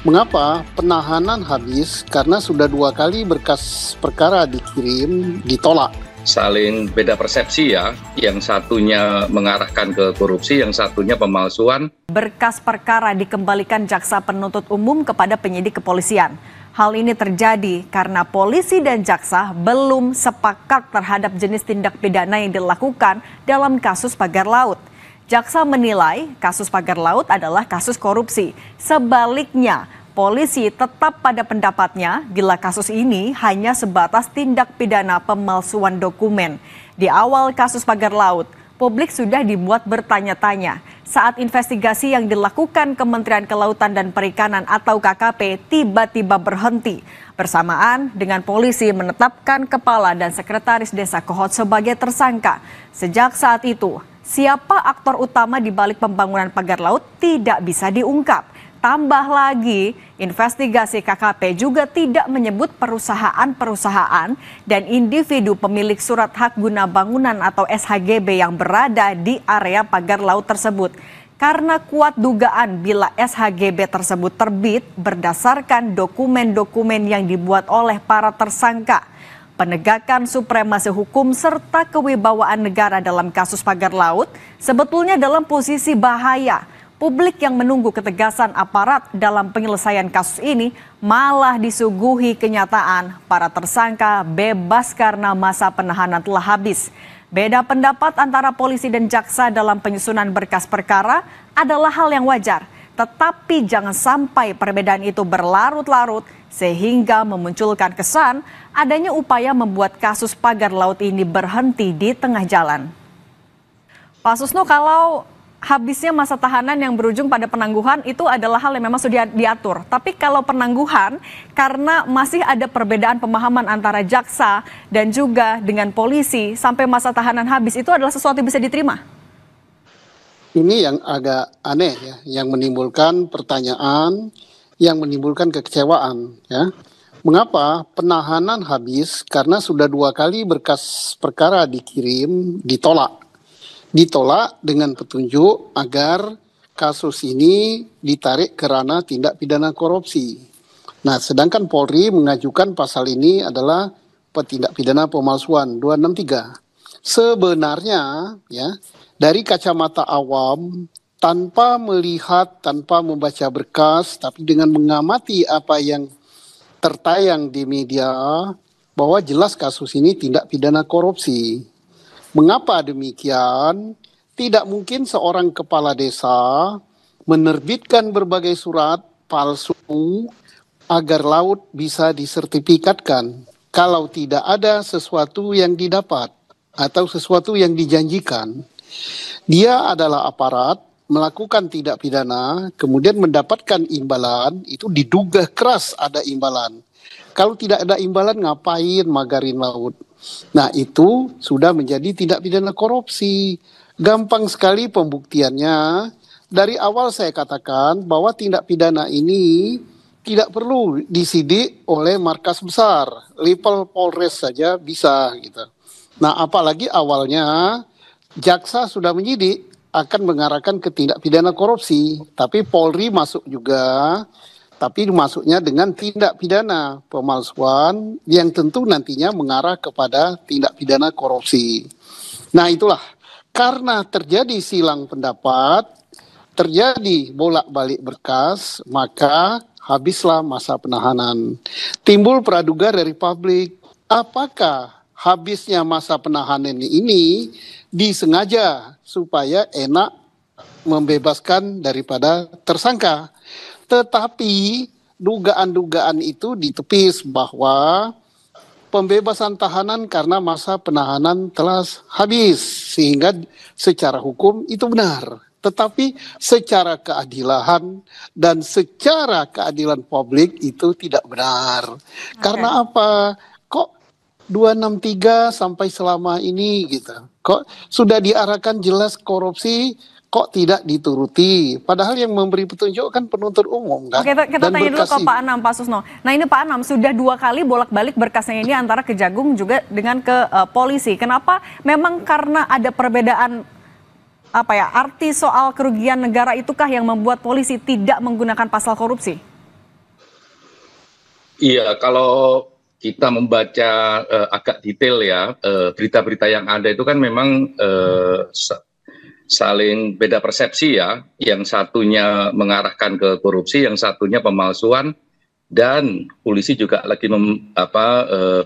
Mengapa penahanan habis? Karena sudah 2 kali berkas perkara dikirim, ditolak. Saling beda persepsi ya, yang satunya mengarahkan ke korupsi, yang satunya pemalsuan. Berkas perkara dikembalikan jaksa penuntut umum kepada penyidik kepolisian. Hal ini terjadi karena polisi dan jaksa belum sepakat terhadap jenis tindak pidana yang dilakukan dalam kasus pagar laut. Jaksa menilai kasus pagar laut adalah kasus korupsi. Sebaliknya, polisi tetap pada pendapatnya bila kasus ini hanya sebatas tindak pidana pemalsuan dokumen. Di awal kasus pagar laut, publik sudah dibuat bertanya-tanya saat investigasi yang dilakukan Kementerian Kelautan dan Perikanan atau KKP tiba-tiba berhenti. Bersamaan dengan polisi menetapkan kepala dan sekretaris desa Kohot sebagai tersangka. Sejak saat itu, siapa aktor utama di balik pembangunan pagar laut tidak bisa diungkap. Tambah lagi, investigasi KKP juga tidak menyebut perusahaan-perusahaan dan individu pemilik surat hak guna bangunan atau SHGB yang berada di area pagar laut tersebut. Karena kuat dugaan bila SHGB tersebut terbit berdasarkan dokumen-dokumen yang dibuat oleh para tersangka. Penegakan supremasi hukum serta kewibawaan negara dalam kasus pagar laut sebetulnya dalam posisi bahaya. Publik yang menunggu ketegasan aparat dalam penyelesaian kasus ini malah disuguhi kenyataan para tersangka bebas karena masa penahanan telah habis. Beda pendapat antara polisi dan jaksa dalam penyusunan berkas perkara adalah hal yang wajar. Tetapi jangan sampai perbedaan itu berlarut-larut sehingga memunculkan kesan adanya upaya membuat kasus pagar laut ini berhenti di tengah jalan. Pak Susno, kalau habisnya masa tahanan yang berujung pada penangguhan itu adalah hal yang memang sudah diatur. Tapi kalau penangguhan karena masih ada perbedaan pemahaman antara jaksa dan juga dengan polisi sampai masa tahanan habis itu adalah sesuatu yang bisa diterima. Ini yang agak aneh ya, yang menimbulkan pertanyaan, yang menimbulkan kekecewaan ya. Mengapa penahanan habis? Karena sudah 2 kali berkas perkara dikirim, ditolak dengan petunjuk agar kasus ini ditarik ke ranah tindak pidana korupsi. Nah, sedangkan Polri mengajukan pasal ini adalah tindak pidana pemalsuan 263. Sebenarnya ya, dari kacamata awam tanpa melihat, tanpa membaca berkas, tapi dengan mengamati apa yang tertayang di media bahwa jelas kasus ini tindak pidana korupsi. Mengapa demikian? Tidak mungkin seorang kepala desa menerbitkan berbagai surat palsu agar laut bisa disertifikatkan kalau tidak ada sesuatu yang didapat atau sesuatu yang dijanjikan. Dia adalah aparat melakukan tindak pidana, kemudian mendapatkan imbalan, itu diduga keras ada imbalan. Kalau tidak ada imbalan, ngapain magarin laut? Nah, itu sudah menjadi tindak pidana korupsi. Gampang sekali pembuktiannya. Dari awal saya katakan bahwa tindak pidana ini tidak perlu disidik oleh markas besar. Level Polres saja bisa gitu. Nah, apalagi awalnya jaksa sudah menyidik akan mengarahkan ke tindak pidana korupsi. Tapi Polri masuk juga. Tapi masuknya dengan tindak pidana pemalsuan yang tentu nantinya mengarah kepada tindak pidana korupsi. Nah, itulah karena terjadi silang pendapat, terjadi bolak-balik berkas, maka habislah masa penahanan. Timbul praduga dari publik, apakah habisnya masa penahanan ini disengaja supaya enak membebaskan daripada tersangka? Tetapi dugaan-dugaan itu ditepis bahwa pembebasan tahanan karena masa penahanan telah habis. Sehingga secara hukum itu benar. Tetapi secara keadilan dan secara keadilan publik itu tidak benar. Okay. Karena apa? Kok 263 sampai selama ini gitu? Kok sudah diarahkan jelas korupsi, kok tidak dituruti? Padahal yang memberi petunjuk kan penuntut umum kan. Oke, kita tanya dulu ke Pak Anam, Pak Susno. Nah, ini Pak Anam sudah 2 kali bolak-balik berkasnya ini antara Kejagung juga dengan ke polisi. Kenapa? Memang karena ada perbedaan arti soal kerugian negara itukah yang membuat polisi tidak menggunakan pasal korupsi? Iya, kalau kita membaca agak detail ya, berita-berita yang ada itu kan memang saling beda persepsi ya. Yang satunya mengarahkan ke korupsi, yang satunya pemalsuan, dan polisi juga lagi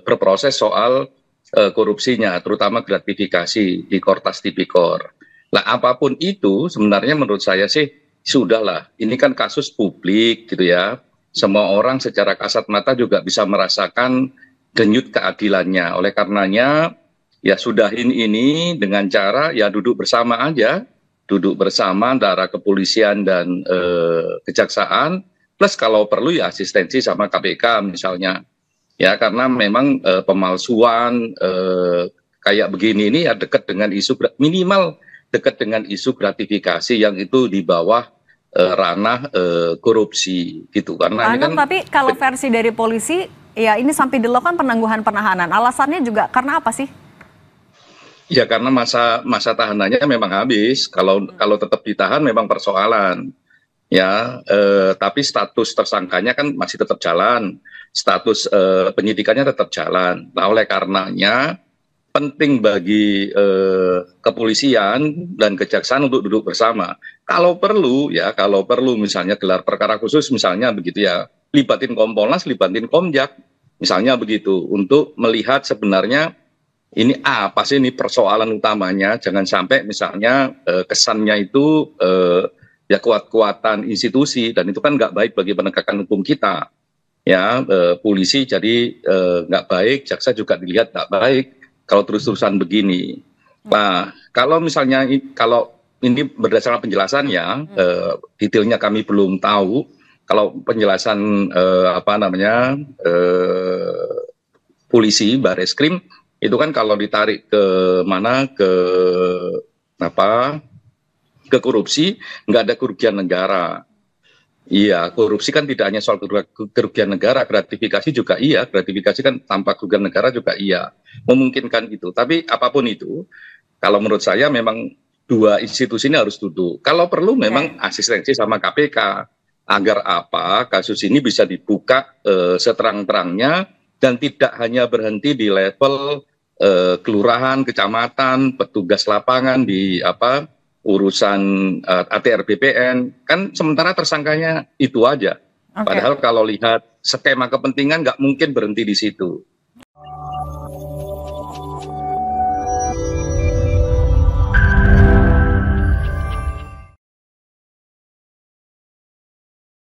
berproses soal korupsinya, terutama gratifikasi di Kortas Tipikor. Nah, apapun itu sebenarnya menurut saya sih sudahlah. Ini kan kasus publik gitu ya. Semua orang secara kasat mata juga bisa merasakan denyut keadilannya. Oleh karenanya ya sudahin ini dengan cara ya duduk bersama aja, duduk bersama antara kepolisian dan kejaksaan, plus kalau perlu ya asistensi sama KPK misalnya. Ya karena memang pemalsuan kayak begini ini ya dekat dengan isu minimal dekat dengan isu gratifikasi yang itu di bawah ranah korupsi gitu. Karena ini kan Tapi kalau versi dari polisi ya ini sampai dilakukan penangguhan penahanan. Alasannya juga karena apa sih? ya karena masa tahanannya memang habis. Kalau tetap ditahan memang persoalan. Ya, tapi status tersangkanya kan masih tetap jalan, status penyidikannya tetap jalan. Nah, oleh karenanya penting bagi kepolisian dan kejaksaan untuk duduk bersama. Kalau perlu misalnya gelar perkara khusus misalnya begitu ya, libatin Kompolnas, libatin Komjak, misalnya begitu, untuk melihat sebenarnya ini apa sih ini persoalan utamanya. Jangan sampai misalnya kesannya itu ya kuat-kuatan institusi, dan itu kan nggak baik bagi penegakan hukum kita. Ya, polisi jadi nggak baik, jaksa juga dilihat nggak baik kalau terus-terusan begini. Nah, kalau misalnya kalau ini berdasarkan penjelasannya, detailnya kami belum tahu. Kalau penjelasan polisi, Bareskrim itu kan kalau ditarik ke mana ke korupsi, nggak ada kerugian negara. Iya, korupsi kan tidak hanya soal kerugian negara, gratifikasi juga iya, gratifikasi kan tanpa kerugian negara juga iya, memungkinkan itu. Tapi apapun itu, kalau menurut saya memang dua institusi ini harus duduk. Kalau perlu memang asistensi sama KPK, agar apa kasus ini bisa dibuka seterang-terangnya dan tidak hanya berhenti di level kelurahan, kecamatan, petugas lapangan di urusan ATR BPN, kan sementara tersangkanya itu aja. Padahal kalau lihat skema kepentingan nggak mungkin berhenti di situ.